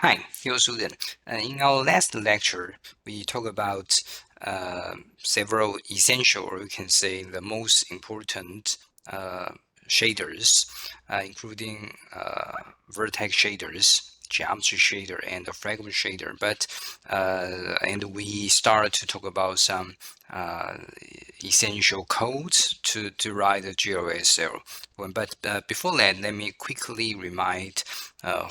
Hi, dear student. In our last lecture, we talked about several essential, or you can say the most important shaders, including vertex shaders, geometry shader, and the fragment shader. And we start to talk about some essential codes to write the GLSL. But before that, let me quickly remind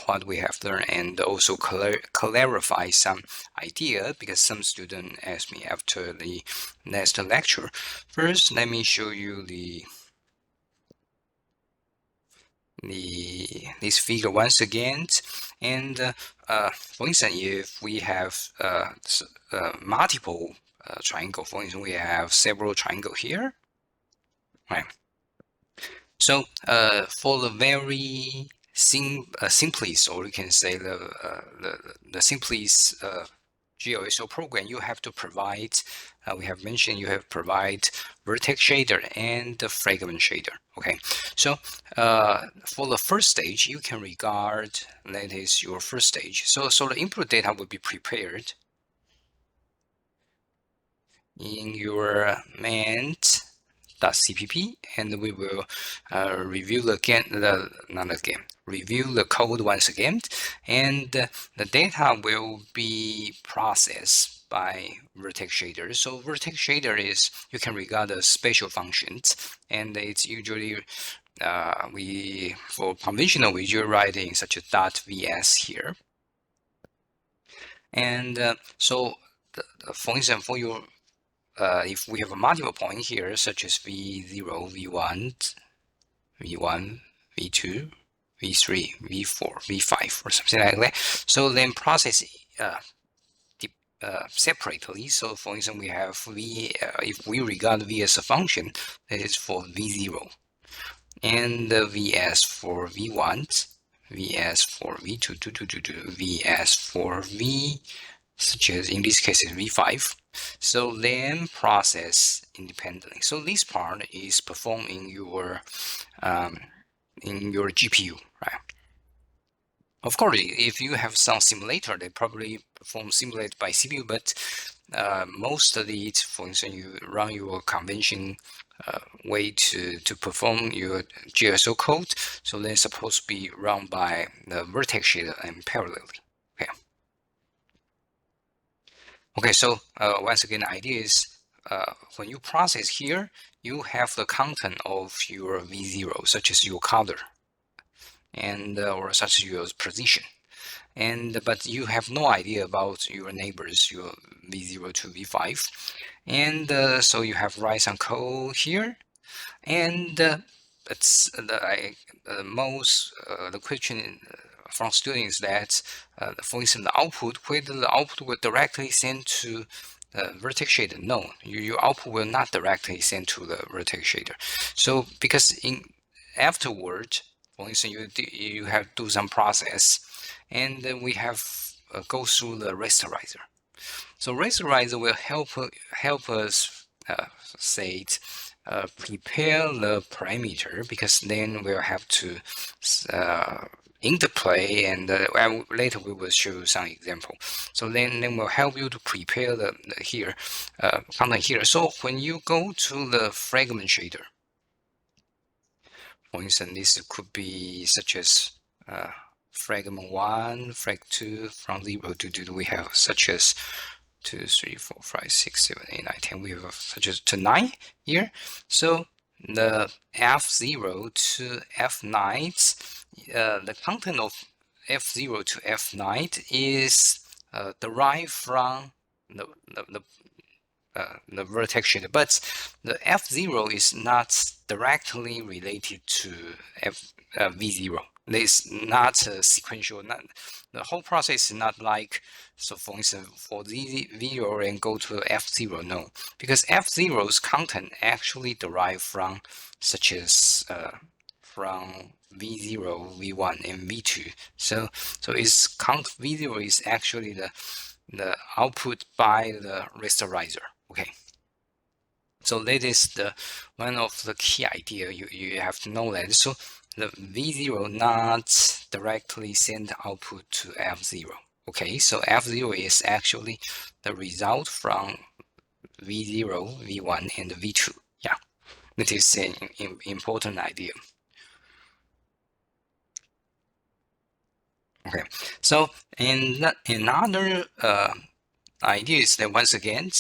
what we have learned and also clarify some idea, because some students asked me after the last lecture. First, let me show you this figure once again. And for instance, if we have multiple triangle, for instance, we have several triangle here, right? So for the very simplest, or you can say the simplest GLSO program, you have to provide, we have mentioned you have provide vertex shader and the fragment shader. Okay, so for the first stage, you can regard that is your first stage. So the input data will be prepared in your main.cpp, and we will review the code once again, and the data will be processed by vertex shader. So vertex shader is, you can regard as special functions, and it's usually for conventional we usually write in such a .vs here. And for instance, for your if we have a multiple point here, such as v0, v1, v1, v2, v3, v4, v5, or something like that. So then process separately. So for instance, we have if we regard v as a function, that is for v0, and vs for v1, vs for v2, vs for v, such as in this case is v5. So then process independently. So this part is performed in your GPU, right? Of course, if you have some simulator, they probably perform simulated by CPU, but most of it, for instance, you run your convention way to perform your GSO code, so they're supposed to be run by the vertex shader and parallelly. Okay, so once again, the idea is when you process here, you have the content of your V0, such as your color, and or such as your position, but you have no idea about your neighbors, your V0 to V5, and so you have write some code here, and it's the question from students that, for instance, the output, whether the output will directly send to vertex shader. No, your output will not directly send to the vertex shader. So because afterward, for instance, you have to do some process, and then we have go through the rasterizer. So rasterizer will help us say it, prepare the parameter, because then we'll have to interplay, and later we will show some example. So then we'll help you to prepare the content here. So when you go to the fragment shader, for instance, this could be such as fragment 1, frag 2, from 0 to 2, we have such as 2, 3, 4, 5, 6, 7, 8, 9, 10. We have such as to 9 here. So the F0 to F9, the content of F0 to F9 is derived from the vertex shader, but the F0 is not directly related to V0. It's not sequential. The whole process is not like, so for instance, for V0 and go to F0, no, because F0's content actually derived from such as from V0, V1, and V2. So its V0 is actually the output by the rasterizer. Okay, so that is one of the key idea you have to know that. So the V0 not directly send output to F0. Okay, so F0 is actually the result from V0, V1, and V2. Yeah, that is an important idea. Okay, so another idea is that once again,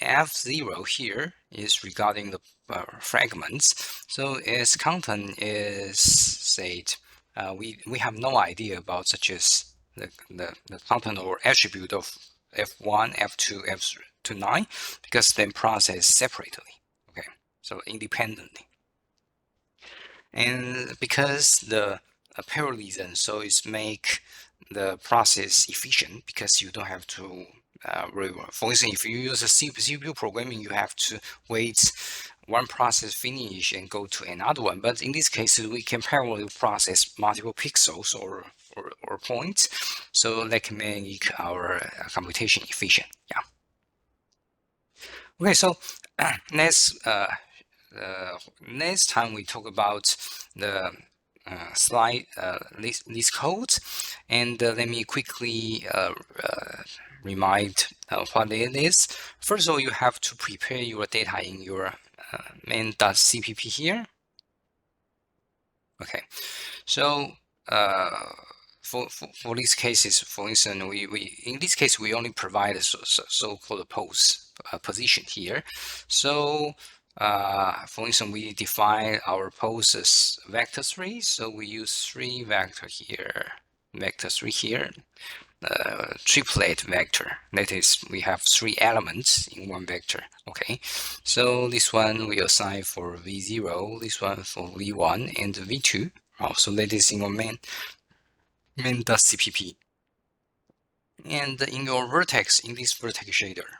F0 here is regarding the fragments. So as content is said, we have no idea about such as the content or attribute of F1, F2, F9 because they process separately. Okay, so independently. And because the parallelism, so it's make the process efficient because you don't have to for instance, if you use a CPU programming, you have to wait one process finish and go to another one. But in this case, we can parallelly process multiple pixels or points, so that can make our computation efficient. Yeah. Okay, so next time we talk about the slide this code, and let me quickly remind what it is. First of all, you have to prepare your data in your main.cpp here. Okay, so for these cases, for instance, we in this case we only provide a so-called pose position here. So for instance, we define our pose as vector 3, so we use 3 vector here, vector 3 here, triplet vector. That is, we have 3 elements in one vector. Okay, so this one we assign for v0, this one for v1 and v2. So that is in your main.cpp. And in your vertex, in this vertex shader,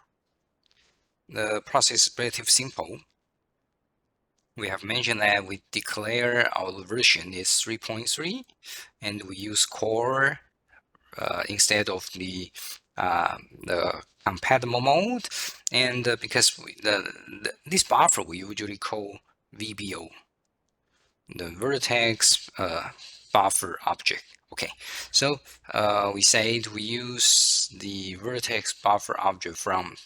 the process is relatively simple. We have mentioned that we declare our version is 3.3, and we use core instead of the compatible mode. And because this buffer we usually call VBO, the vertex buffer object. Okay, so we said we use the vertex buffer object from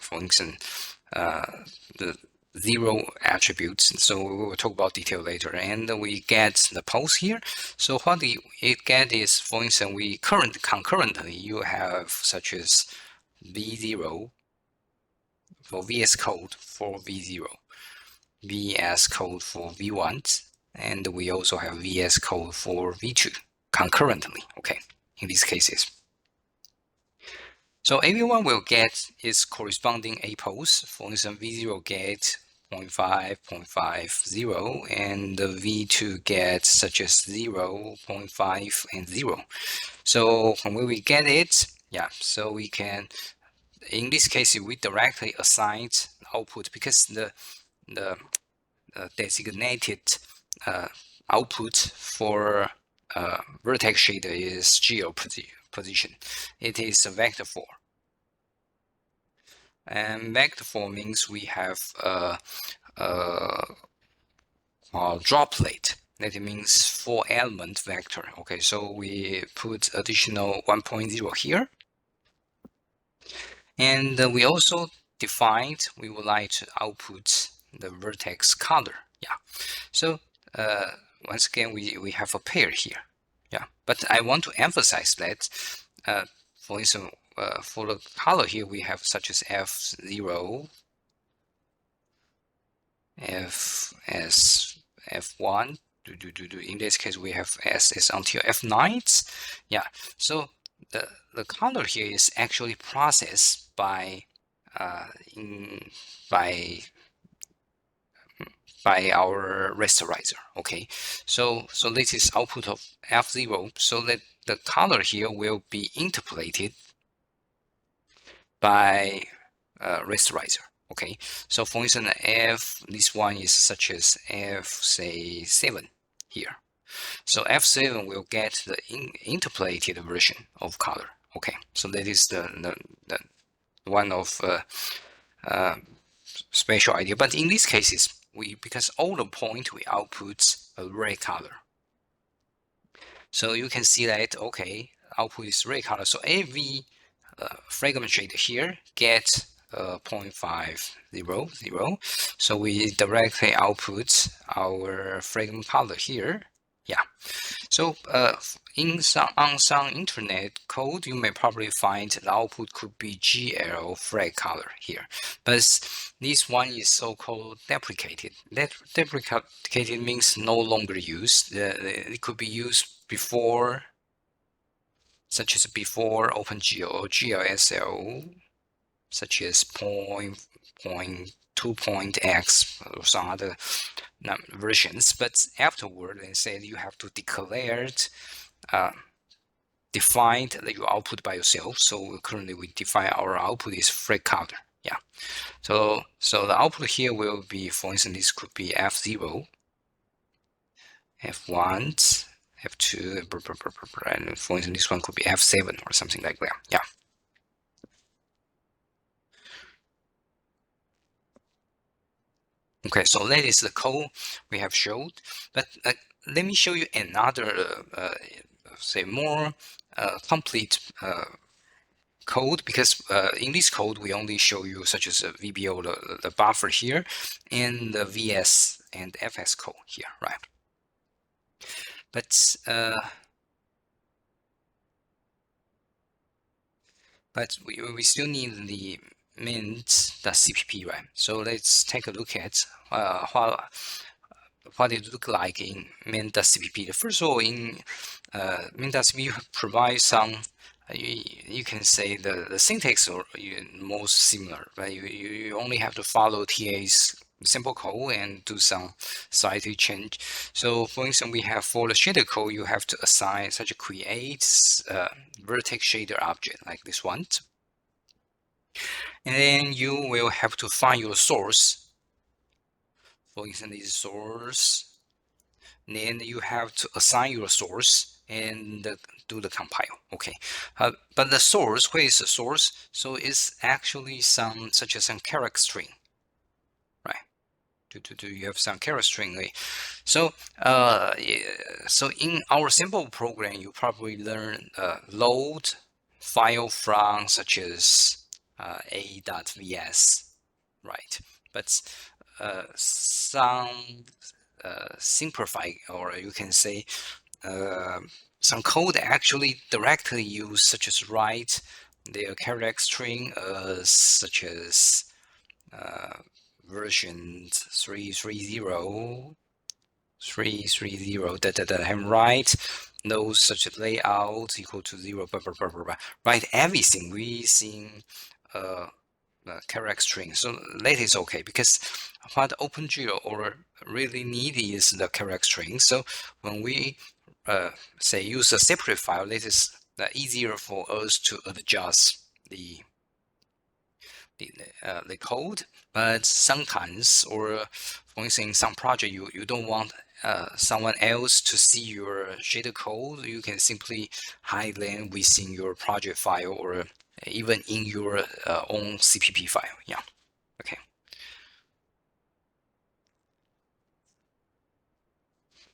for instance the 0 attributes, so we will talk about detail later, and we get the pose here. So what it get is, for instance, we concurrently you have such as v0 for VS Code for v0, VS Code for v1, and we also have VS Code for v2 concurrently. Okay, in these cases. So everyone will get its corresponding A pose. For instance, V0 gets 0.5, 0.50, and the V2 gets such as 0, 0.5, and 0. So when we get it, yeah, so we can, in this case, we directly assign output because the designated output for vertex shader is geo position. It is a vector 4. And vector 4 means we have a droplet. That means 4 element vector. Okay, so we put additional 1.0 here. And we also defined we would like to output the vertex color. Yeah. So once again, we have a pair here. Yeah. But I want to emphasize that, for instance, for the color here, we have such as F0, F1. In this case, we have SS until F9. Yeah. So the color here is actually processed by our rasterizer. Okay, so this is output of F0, so that the color here will be interpolated by rasterizer. Okay, so for instance, this one is such as F, say 7 here. So F7 will get the interpolated version of color. Okay, so that is the one of special idea. But in these cases, because all the point we output a red color. So you can see that, okay, output is red color. So every fragment shader here get 0.500. So we directly output our fragment color here. Yeah. So on some internet code, you may probably find the output could be GL flag color here, but this one is so-called deprecated. That deprecated means no longer used. It could be used before, such as before OpenGL or GLSL, such as point 2.x or some other versions, but afterward they said you have to declare defined your output by yourself. So currently we define our output is flag color. Yeah. So the output here will be, for instance, this could be F0, F1, F2, and for instance, this one could be F7 or something like that. Yeah. Okay, so that is the code we have showed, but let me show you another, say, more complete code, because in this code we only show you such as a VBO, the buffer here, and the VS and FS code here, right? But we still need the mint.cpp, right? So let's take a look at what it look like in mint.cpp. First of all, in mint.cpp provides some, you can say the syntax are most similar, right? You only have to follow TA's simple code and do some slightly change. So for instance, we have for the shader code, you have to assign such a create vertex shader object like this one. And then you will have to find your source. For instance, this source. And then you have to assign your source and do the compile. Okay, but the source, where is the source? So it's actually some such as some character string, right? Do you have some character string? So so in our simple program, you probably learn load file from such as a.vs, right? But some simplify, or you can say some code actually directly use such as write their character string such as version 330 and write those such as layout equal to 0, blah, blah, blah, blah, blah. Write everything using character string. So that is okay, because what OpenGL or really need is the character string. So when we say use a separate file, that is easier for us to adjust the code. But sometimes, or for instance, in some project, you don't want someone else to see your shader code. You can simply hide them within your project file, or even in your own CPP file. Yeah. Okay.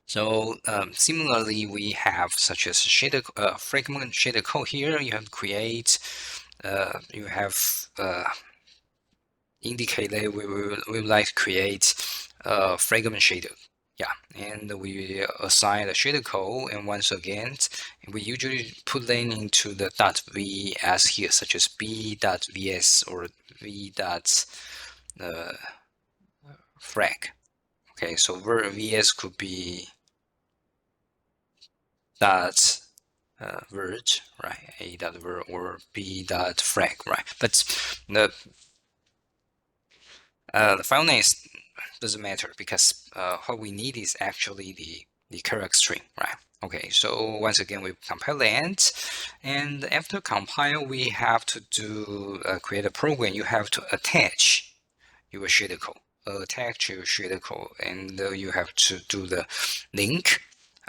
So similarly, we have such as shader fragment shader code here. You have to create. You have indicate that we would like to create a fragment shader. Yeah, and we assign the shader code, and once again, we usually put them into the .vs here, such as b.vs or v.frag. Okay, so vs could be dot vert, right? A.vert or b.frag, right? But the file name doesn't matter, because what we need is actually the character string, right? Okay, so once again, we compile it, and after compile, we have to do create a program. You have to attach your shader code, attach your shader code, and you have to do the link.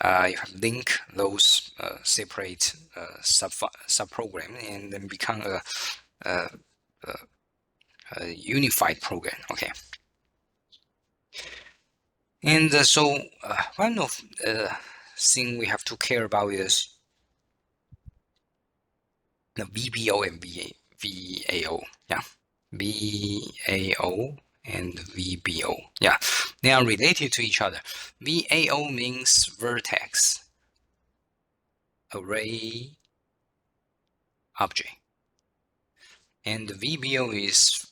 You have link those separate sub program, and then become a unified program. Okay. And so one of thing we have to care about is the VBO and VAO. Yeah, VAO and VBO. Yeah, they are related to each other. VAO means vertex array object, and VBO is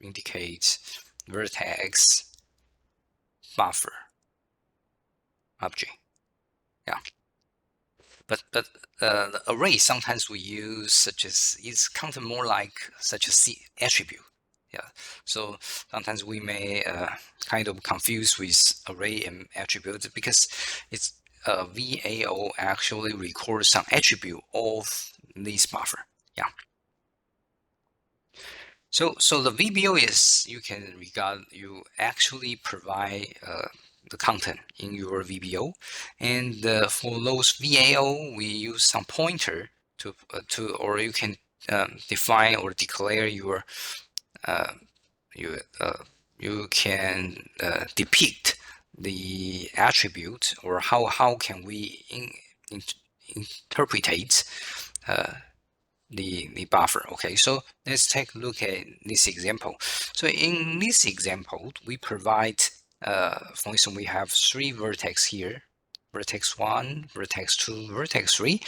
indicates vertex buffer object. Yeah, but the array sometimes we use such as it's kind of more like such a C attribute. Yeah, so sometimes we may kind of confuse with array and attribute because it's VAO actually records some attribute of this buffer. Yeah. So the VBO is you actually provide the content in your VBO, and for those VAO we use some pointer or you can define or declare your uh, you you can depict the attribute or how can we interpret the buffer. Okay, so let's take a look at this example. So in this example, we provide, for instance, we have three vertex here, vertex 1, vertex 2, vertex 3,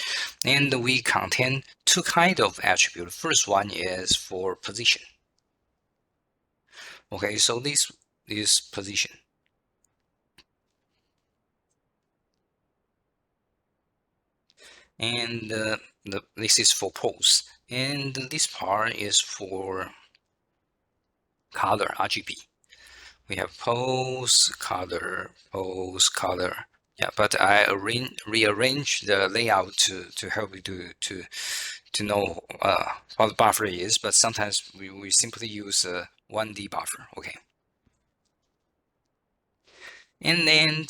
and we contain two kind of attribute. First one is for position. Okay, so this is position. And this is for pose. And this part is for color, RGB. We have pose, color, pose, color. Yeah, but I rearrange the layout to help you to know what the buffer is. But sometimes we simply use a 1D buffer. Okay. And then,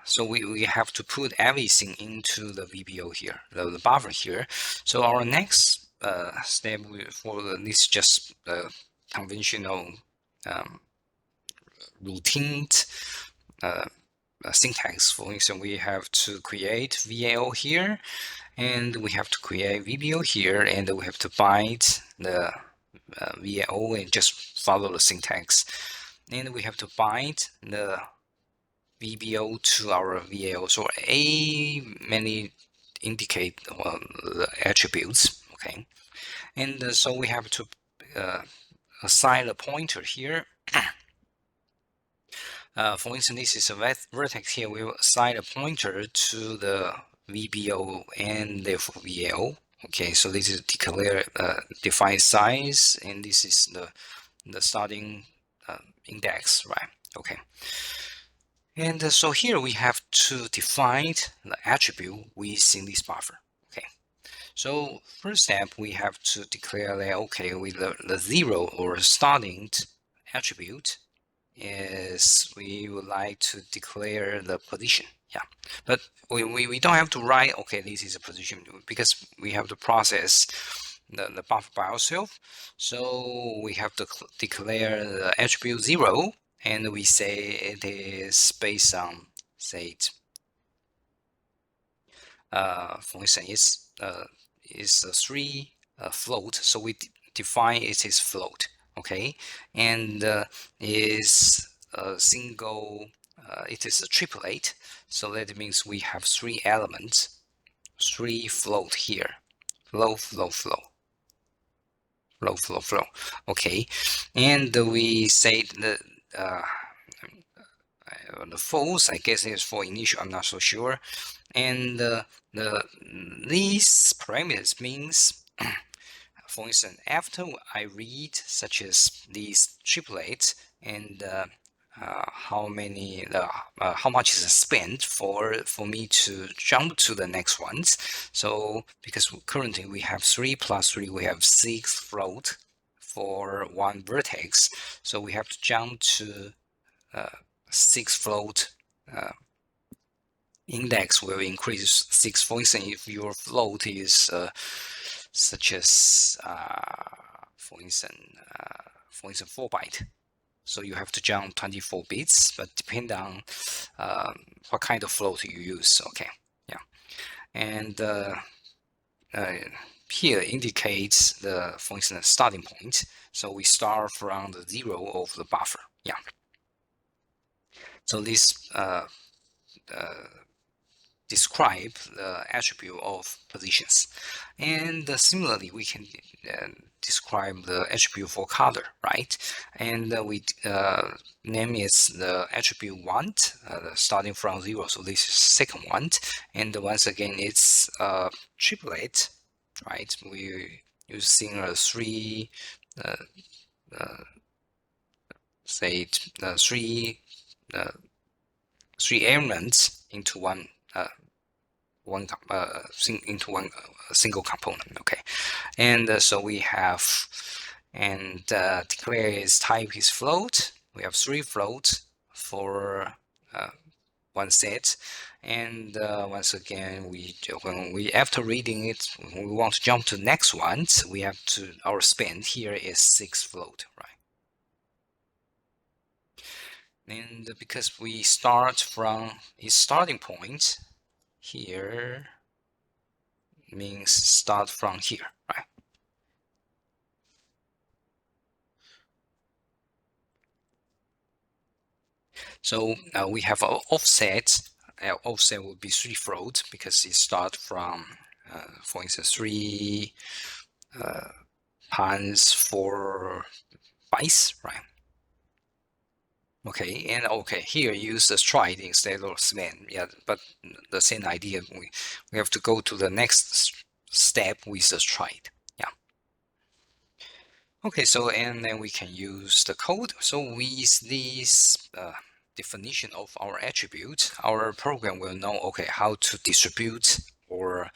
so we have to put everything into the VBO here, the buffer here. So our next step for this just conventional routine syntax. For instance, we have to create VAO here, and we have to create VBO here, and we have to bind the VAO and just follow the syntax. And we have to bind the VBO to our VAO. So A mainly indicate the attributes, okay? And so we have to assign a pointer here. For instance, this is a vertex here. We will assign a pointer to the VBO and therefore VAO. Okay, so this is declare define size, and this is the starting index, right? Okay. And so here we have to define the attribute within this buffer. Okay. So first step, we have to declare that, okay, with the zero or starting attribute is we would like to declare the position. Yeah, but we don't have to write, okay, this is a position because we have to process the buffer by ourselves. So we have to declare the attribute 0, and we say it is based on, say, for instance, it's a 3 float, so we define it is float, okay, and is a single, it is a triplet, so that means we have 3 elements, 3 float here, flow, flow, flow, flow, flow, flow, okay, and we say the false, I guess is for initial, I'm not so sure, and these parameters means for instance, after I read such as these triplets and how much is spent for me to jump to the next ones. So because currently we have 3 plus 3, we have 6 float for one vertex. So we have to jump to 6 float index will increase 6. For instance, if your float is such as for instance 4 byte, So you have to jump 24 bits, but depend on what kind of float you use. Okay, yeah, and here indicates the, for instance, starting point. So we start from the 0 of the buffer. Yeah. So this describe the attribute of positions, and similarly we can describe the attribute for color, right? And we name is the attribute want, starting from 0. So this is second one, and once again it's triplet, right? We using a three say uh, three elements into into one single component. Okay, and so we have, and declare its type is float. We have 3 floats for one set, and once again when we after reading it, when we want to jump to the next one, so we have to, our span here is 6 float, right? And because we start from its starting point here, means start from here, right? So we have an offset. Offset will be 3 float because it starts from, for instance, 3 times 4 bytes, right? Okay, and okay, here use the stride instead of span. Yeah, but the same idea. We have to go to the next step with the stride. Yeah. Okay, so and then we can use the code. So with this definition of our attribute, our program will know, okay, how to distribute or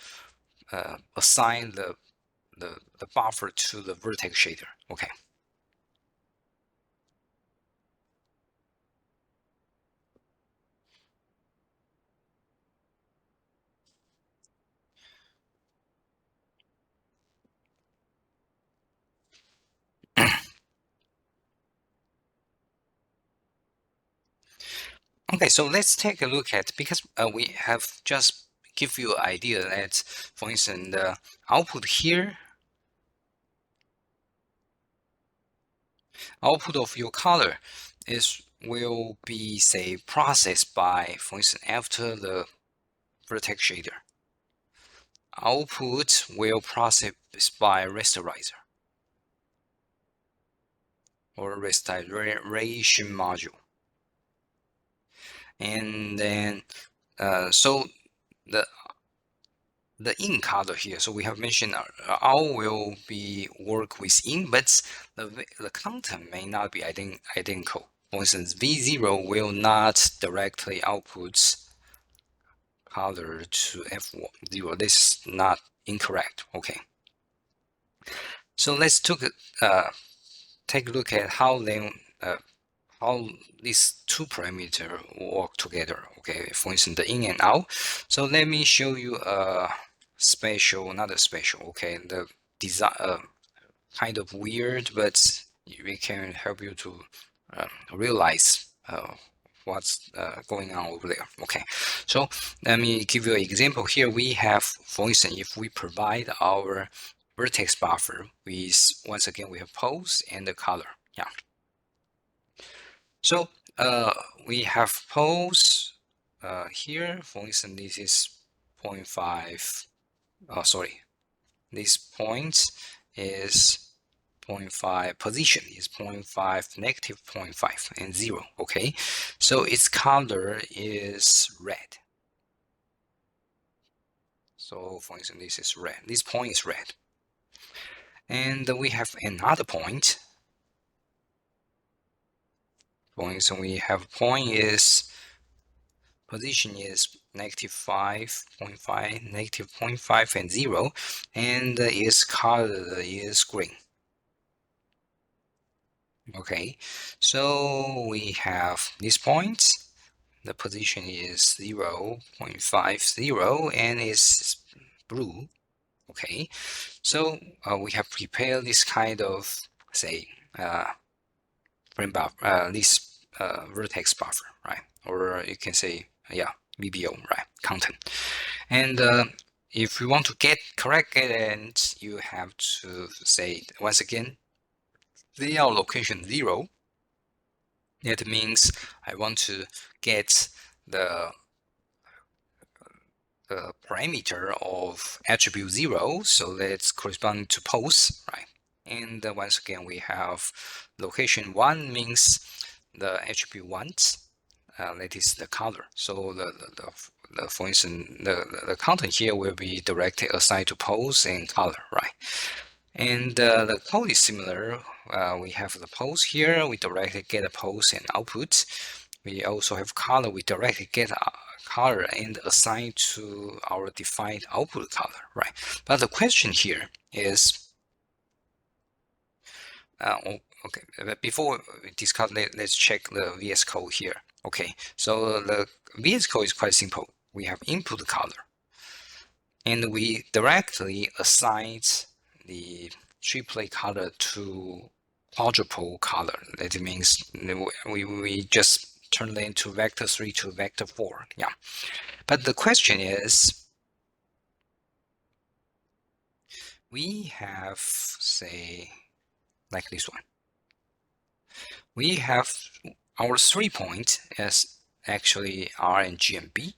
assign the buffer to the vertex shader. Okay. Okay, so let's take a look at, because we have just give you an idea that, for instance, the output here, output of your color is will be, say, processed by, for instance, after the vertex shader. Output will process by rasterizer or rasterization module. And then so the in color here, so we have mentioned all will be work with in, but the content may not be identical. For instance, V0 will not directly output color to F0. This is not incorrect. Okay, so let's take a look at how then how these 2 parameters work together. Okay, for instance, the in and out. So let me show you a special, not a special. Okay, the design kind of weird, but we can help you to realize what's going on over there. Okay, so let me give you an example. Here we have, for instance, if we provide our vertex buffer with, once again, we have pose and the color. Yeah. So we have pose here. For instance, this is 0.5. Oh, sorry. This point is 0.5. Position is 0.5, negative 0.5, and 0. Okay. So its color is red. So for instance, this is red. This point is red. And we have another point. For instance, we have point is position is negative 5.5, negative 0.5, and 0, and its color is green. Okay, so we have this point. The position is 0 0.50 and it's blue. Okay, so we have prepared this kind of, say, frame buffer, this vertex buffer, right? Or you can say, yeah, VBO, right? Content. And if you want to get correct it, you have to say once again, the location 0. That means I want to get the parameter of attribute 0, so that's corresponding to pose, right? And once again, we have location 1 means the attribute 1, that is the color. So for instance, the content here will be directly assigned to pose and color, right? And the code is similar. We have the pose here. We directly get a pose and output. We also have color. We directly get a color and assign to our defined output color, right? But the question here is, okay, but before we discuss, let's check the VS Code here. Okay, so the VS Code is quite simple. We have input color, and we directly assign the triplet color to quadruple color. That means we just turn it into vector 3 to vector 4. Yeah. But the question is, we have, say, like this one. We have our 3 point as actually R and G and B,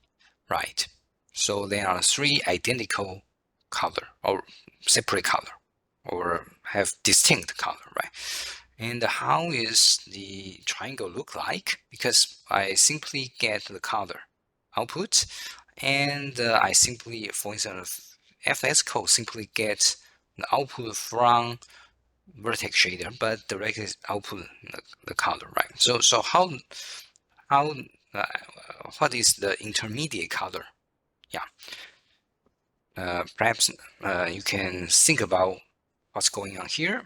right? So there are 3 identical color or separate color or have distinct color, right? And how is the triangle look like? Because I simply get the color output, and I simply, for instance, FS code simply gets the output from vertex shader, but directly output the color, right? So how uh, what is the intermediate color? Yeah, perhaps you can think about what's going on here.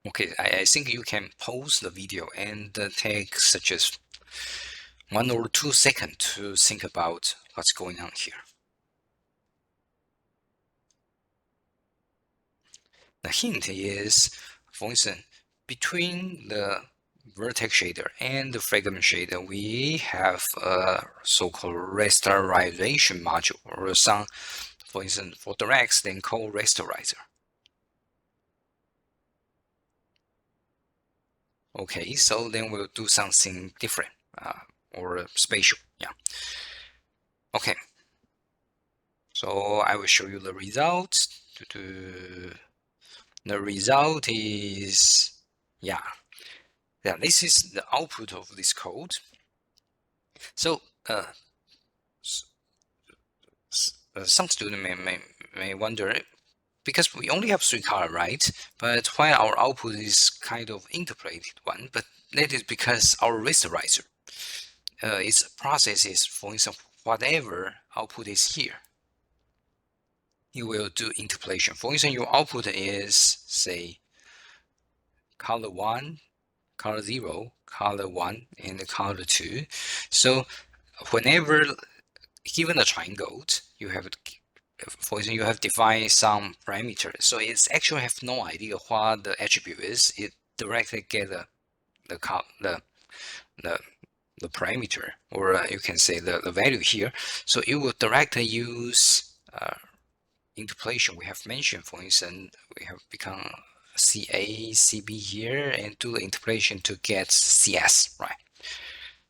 Okay, I think you can pause the video and take such as 1 or 2 seconds to think about what's going on here. The hint is, for instance, between the vertex shader and the fragment shader, we have a so-called rasterization module, or some, for instance, for directs, then called rasterizer. Okay, so then we'll do something different or spatial. Yeah. Okay. So I will show you the results. The result is, yeah, this is the output of this code. So some student may wonder, because we only have 3 color, right? But why our output is kind of interpolated one? But that is because our rasterizer, its process is, for instance, whatever output is here, you will do interpolation. For instance, your output is, say, color 1, color 0, color 1, and color 2. So whenever given a triangle, you have, for example, you have defined some parameter. So it's actually have no idea what the attribute is. It directly get the parameter, or you can say the value here. So it will directly use interpolation we have mentioned. For instance, we have become CA, CB here, and do the interpolation to get CS, right?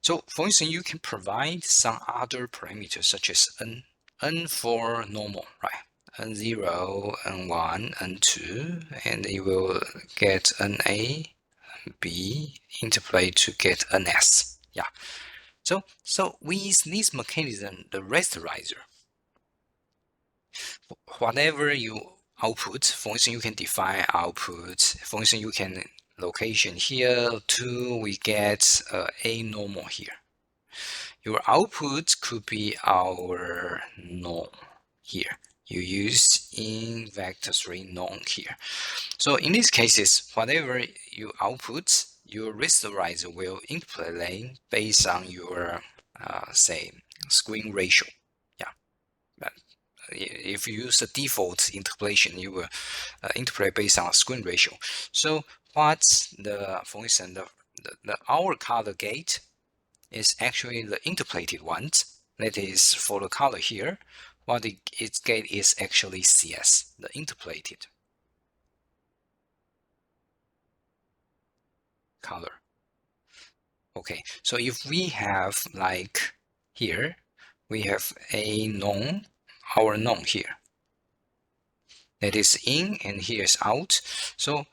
So for instance, you can provide some other parameters such as n for normal, right? N0, N1, N2, and you will get NA, B, interpolate to get NS. Yeah. So with this mechanism, the rasterizer, whatever you output, for instance, you can define output. For instance, you can location here, 2, we get a normal here. Your output could be our norm here. You use in vector 3 norm here. So in these cases, whatever you output, your rasterizer will interpolate based on your say screen ratio. Yeah, if you use the default interpolation, you will interpolate based on screen ratio. So what's for instance, the our color gate is actually the interpolated ones. That is for the color here. What its gate is actually CS, the interpolated color. Okay, so if we have like here, we have a known, our known here. That is in and here is out. So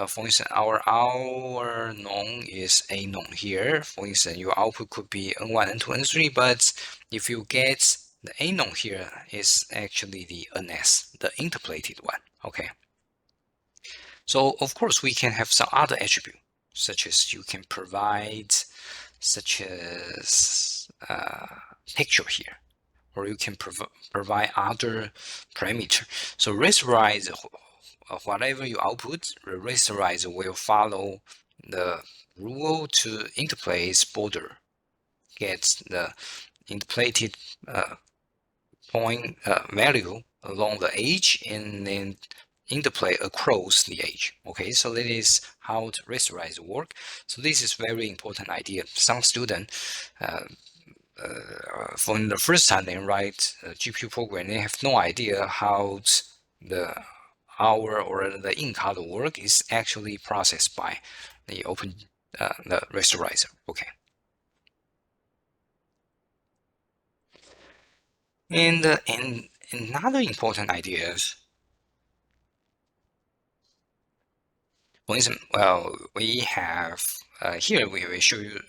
for instance, our known is a known here. For instance, your output could be N1, N2, N3, but if you get the a known here is actually the NS, the interpolated one. Okay. So of course we can have some other attribute, such as you can provide, such as picture here, or you can provide other parameter. So rasterize whatever you output, the rasterize will follow the rule to interpolace border, gets the interpolated point value along the edge and then interplay across the edge. Okay, so that is how the rasterize work. So this is very important idea. Some student for the first time they write a GPU program, they have no idea how the hour or the in color work is actually processed by the the rasterizer. Okay. And another important idea is, for instance, well, we have here we will show you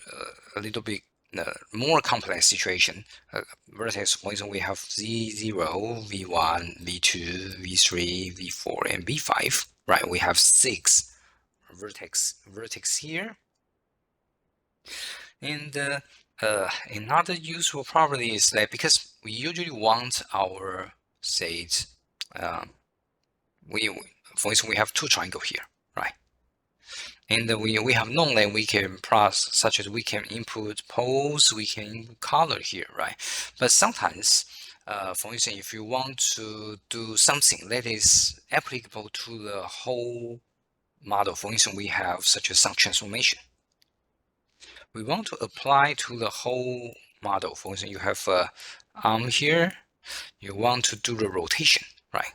a little bit more complex situation. Vertex, for instance, we have Z0, V1, V2, V3, V4, and V5. Right, we have 6 vertex here. And another useful property is that because we usually want our state, for instance, we have 2 triangles here, right? And we have known that we can process, such as we can input pose, we can input color here, right? But sometimes, for instance, if you want to do something that is applicable to the whole model, for instance, we have such as some transformation. We want to apply to the whole model. For instance, you have a arm here, you want to do the rotation, right?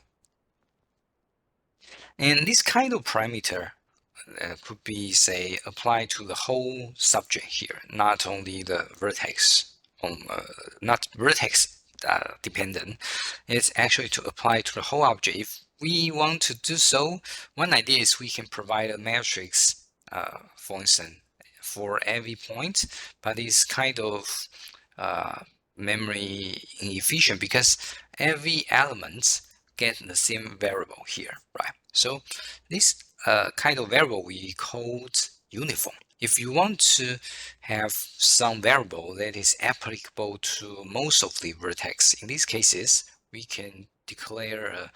And this kind of parameter could be, say, applied to the whole subject here, not only the vertex, not vertex dependent. It's actually to apply to the whole object. If we want to do so, one idea is we can provide a matrix, for instance, for every point, but it's kind of memory inefficient because every element get the same variable here, right? So this kind of variable we called uniform. If you want to have some variable that is applicable to most of the vertex, in these cases, we can declare a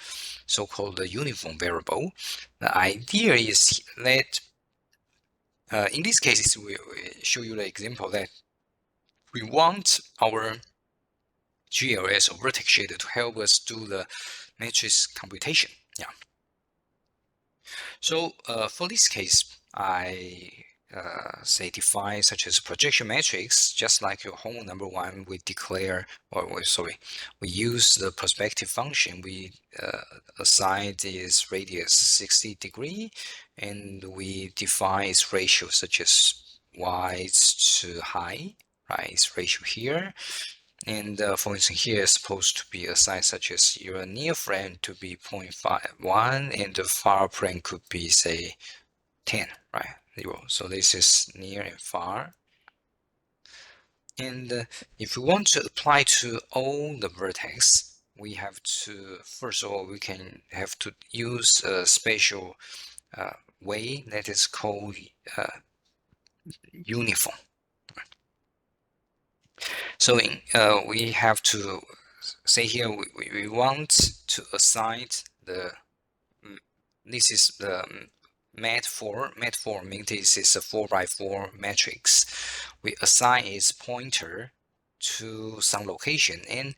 so-called uniform variable. The idea is that in these cases, we show you the example that we want our GLS or vertex shader to help us do the matrix computation. Yeah. So for this case, I say define such as projection matrix, just like your homework number 1, we declare, we use the perspective function. We assign this radius 60 degree, and we define its ratio such as y to high, right? Its ratio here. And for instance, here is supposed to be a size such as your near frame to be 0.51, and the far frame could be, say, 10, right? 0. So this is near and far. And if we want to apply to all the vertex, we have to, first of all, we can have to use a special way that is called uniform. So we have to say here we want to assign the, this is the mat4 means this is a 4x4 matrix. We assign its pointer to some location, and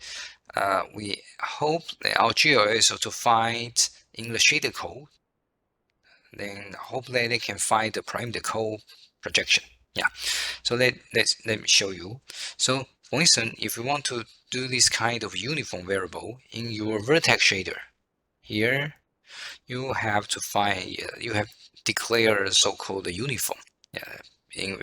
we hope that our GLS to find in the shader code, then hopefully they can find the parameter code projection. Yeah, so let me show you. So for instance, if you want to do this kind of uniform variable in your vertex shader, here you have to find, you have declared so-called uniform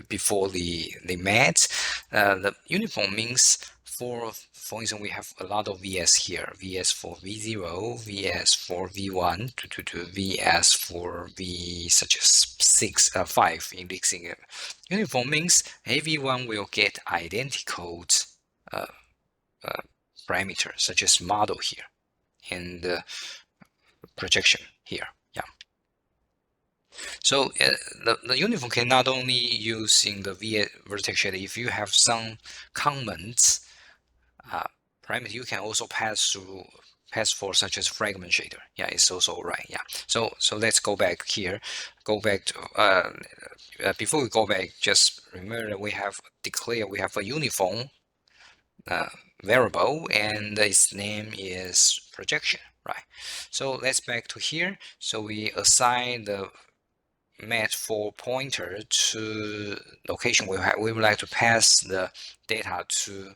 before the math. The uniform means for instance, we have a lot of VS here. VS for V0, VS for V1, to VS for V such as 5 indexing. Uniform means everyone will get identical uh, parameter such as model here and projection here. Yeah. So the uniform can not only use in the vertex shader. If you have some comments parameter, you can also pass for such as fragment shader. Yeah, it's also right. Yeah. So let's go back here. Go back to before we go back, just remember that we have declared we have a uniform variable, and its name is projection, right? So let's back to here. So we assign the match for pointer to location. We would like to pass the data to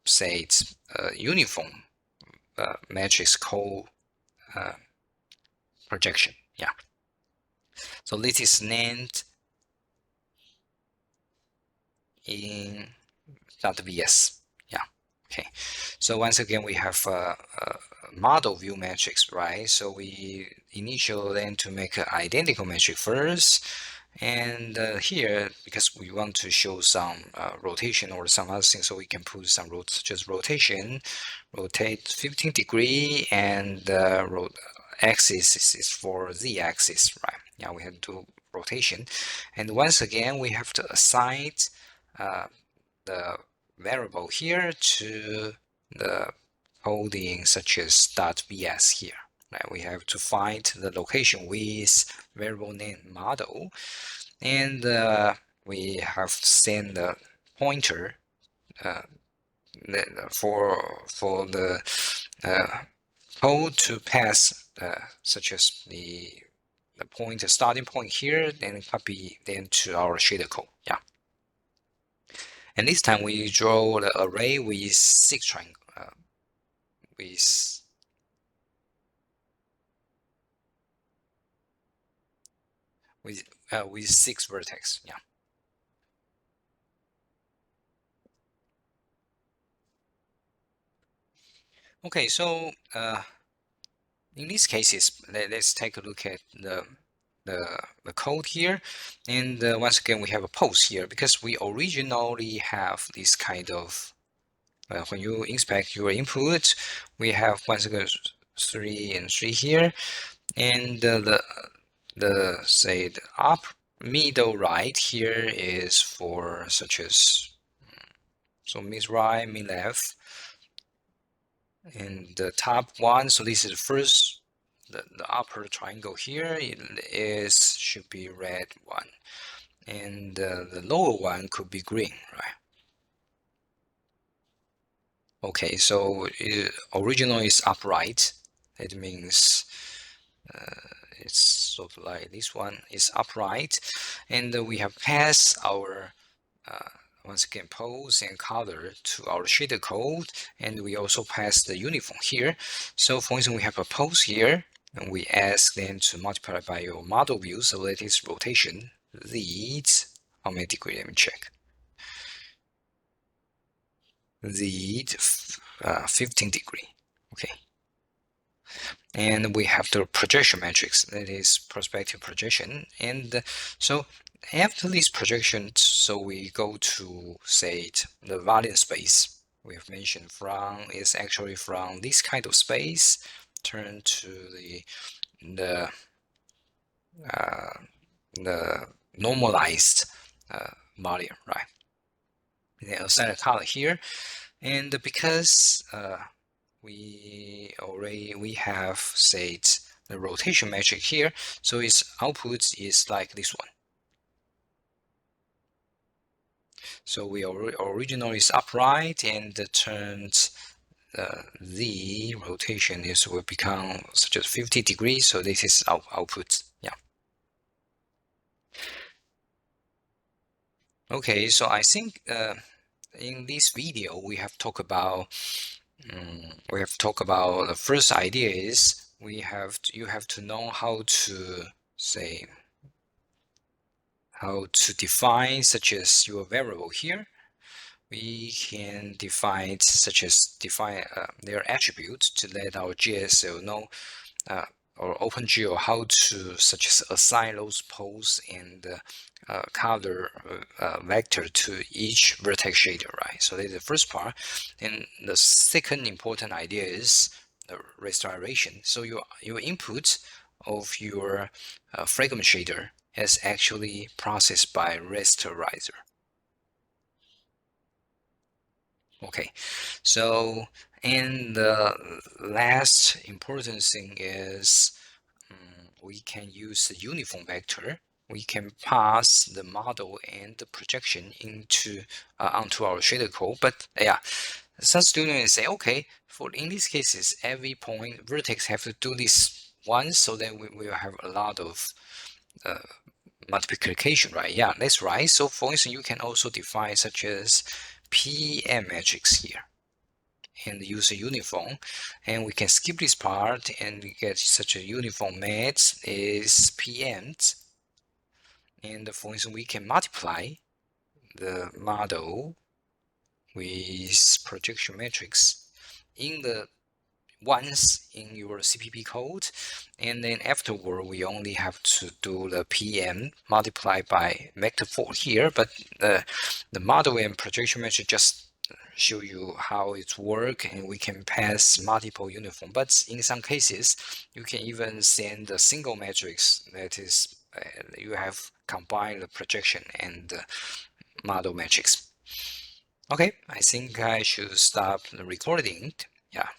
say it's uniform matrix code projection. Yeah. So this is named in .vs. Yeah. Okay. So once again, we have a model view matrix, right? So we initial then to make an identical matrix first. And here, because we want to show some rotation or some other thing, so we can put some just rotation, rotate 15 degree, and axis is for z-axis, right? Yeah, we have to do rotation. And once again, we have to assign the variable here to the holding such as .vs here. Right? We have to find the location with variable name model, and we have to send the pointer for the code to pass such as the point, starting point here, then copy then to our shader code. Yeah. And this time we draw the array with 6 triangle, with with 6 vertex. Yeah. Okay, so in these cases, let's take a look at the code here. And once again, we have a post here because we originally have this kind of when you inspect your input, we have once again 3 and 3 here, and the say the up middle right here is for such as so mid right, mid left, and the top one. So this is the first, the upper triangle here is should be red one, and the lower one could be green, right? Okay, so original is upright. It means it's sort of like this one is upright, and we have passed our once again pose and color to our shader code, and we also pass the uniform here. So for instance, we have a pose here, and we ask them to multiply by your model view, so that is rotation z, how many degree? Let me check. Z 15 degree. Okay. And we have the projection matrix, that is perspective projection. And so after this projection, so we go to say the volume space we have mentioned from is actually from this kind of space turn to the normalized volume, right? Then assign a color here, and because we have said the rotation metric here, so its output is like this one. So we original is upright and turned the rotation will become such as 50 degrees. So this is our output. Yeah. Okay, so I think in this video we have talked about the first idea is you have to know how to define such as your variable here. We can define their attributes to let our GSL know or OpenGL how to such as assign those poles and color vector to each vertex shader, right? So that's the first part. And the second important idea is the restoration. So your input of your fragment shader is actually processed by rasterizer. Okay, so and the last important thing is we can use the uniform vector. We can pass the model and the projection into onto our shader code. But yeah, some students say, okay, for in these cases, every point vertex have to do this once, so then we will have a lot of multiplication, right? Yeah, that's right. So for instance, you can also define such as PM matrix here and use a uniform, and we can skip this part and get such a uniform mat is PMs. And for instance, we can multiply the model with projection matrix in the once in your CPP code, and then afterward we only have to do the PM multiplied by vector 4 here, but the model and projection matrix just show you how it works, and we can pass multiple uniform. But in some cases you can even send a single matrix that is you have combined the projection and the model matrix. Okay, I think I should stop the recording. Yeah.